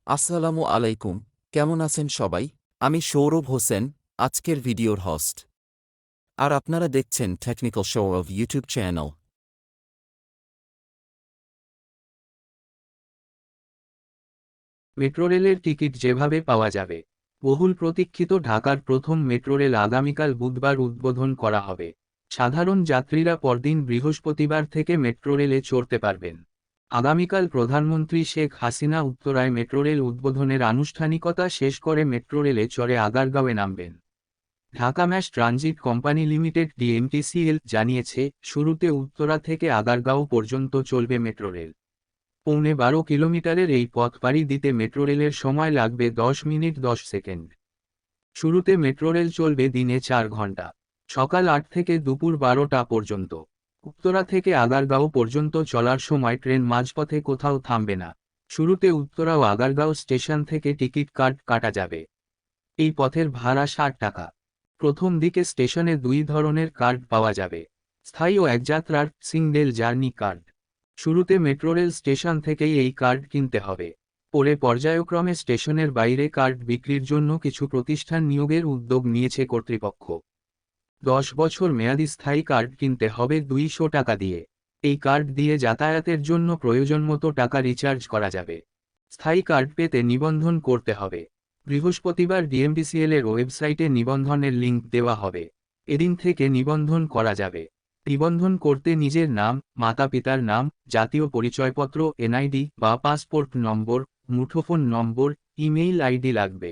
আসসালামু আলাইকুম, কেমন আছেন সবাই? আমি সৌরভ হোসেন, আজকের ভিডিওর হোস্ট। আর আপনারা দেখছেন টেকনিক্যাল শোরভ ইউটিউব চ্যানেল। মেট্রো রেলের টিকিট যেভাবে পাওয়া যাবে। বহুল প্রতীক্ষিত ঢাকার প্রথম মেট্রো রেল আগামীকাল বুধবার উদ্বোধন করা হবে। সাধারণ যাত্রীরা পরদিন বৃহস্পতিবার থেকে মেট্রো রেলে চড়তে পারবেন। আগামীকাল প্রধানমন্ত্রী শেখ হাসিনা উত্তরায় মেট্রো রেল উদ্বোধনের আনুষ্ঠানিকতা শেষ করে মেট্রো রেলে চড়ে আগারগাঁওয়ে নামবেন। Dhaka mass transit company limited DMTCL জানিয়েছে, শুরুতে উত্তরা থেকে আগারগাঁও পর্যন্ত চলবে মেট্রো রেল। পৌনে 12 কিলোমিটারের এই পথ পাড়ি দিতে মেট্রো রেলের সময় লাগবে 10 মিনিট 10 সেকেন্ড। শুরুতে মেট্রো রেল চলবে দিনে 4 ঘন্টা, সকাল 8 থেকে দুপুর 12টা পর্যন্ত। উত্তরা থেকে আগারগাঁও পর্যন্ত চলার সময় ট্রেন মাঝপথে কোথাও থামবে না। শুরুতে উত্তরা ও আগারগাঁও স্টেশন থেকে টিকিট কাটা যাবে। এই পথের ভাড়া 60 টাকা। প্রথম দিকে স্টেশনে দুই ধরনের কার্ড পাওয়া যাবে, স্থায়ী ও একযাত্রার সিঙ্গেল জার্নি কার্ড। শুরুতে মেট্রো রেল স্টেশন থেকেই এই কার্ড কিনতে হবে। পরে পর্যায়ক্রমে স্টেশনের বাইরে কার্ড বিক্রির জন্য কিছু প্রতিষ্ঠান নিয়োগের উদ্যোগ নিয়েছে কর্তৃপক্ষ। 10 বছর মেয়াদি স্থায়ী কার্ড কিনতে হবে 200 টাকা দিয়ে। এই কার্ড দিয়ে যাতায়াতের জন্য প্রয়োজনমতো টাকা রিচার্জ করা যাবে। স্থায়ী কার্ড পেতে নিবন্ধন করতে হবে। বৃহস্পতিবার ডিএমটিসিএল এর ওয়েবসাইটে নিবন্ধনের লিঙ্ক দেওয়া হবে। এদিন থেকে নিবন্ধন করা যাবে। নিবন্ধন করতে নিজের নাম, মাতা-পিতার নাম, জাতীয় পরিচয়পত্র এনআইডি বা পাসপোর্ট নম্বর, মুঠোফোন নম্বর, ইমেইল আইডি লাগবে।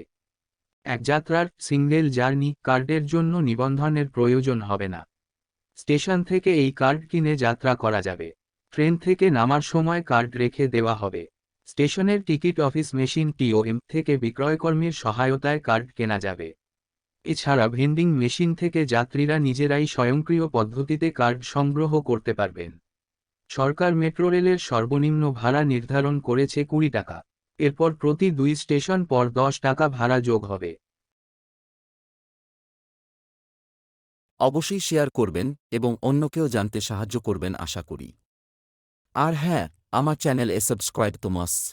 একযাত্রার সিঙ্গেল জার্নি কার্ডের জন্য নিবন্ধনের প্রয়োজন হবে না। স্টেশন থেকে এই কার্ড কিনে যাত্রা করা যাবে। ট্রেন থেকে নামার সময় কার্ড রেখে দেওয়া হবে। স্টেশনের টিকিট অফিস মেশিন টিওএম থেকে বিক্রয়কর্মীর সহায়তায় কার্ড কেনা যাবে। এছাড়া ভেন্ডিং মেশিন থেকে যাত্রীরা নিজেরাই স্বয়ংক্রিয় পদ্ধতিতে কার্ড সংগ্রহ করতে পারবেন। সরকার মেট্রো রেলের সর্বনিম্ন ভাড়া নির্ধারণ করেছে 20 টাকা। এরপর প্রতি 2 স্টেশন পর 10 টাকা ভাড়া যোগ হবে। অবশ্যই শেয়ার করবেন এবং অন্যকেও জানতে সাহায্য করবেন আশা করি। আর হ্যাঁ, আমার চ্যানেলে সাবস্ক্রাইব তো মাস্ট।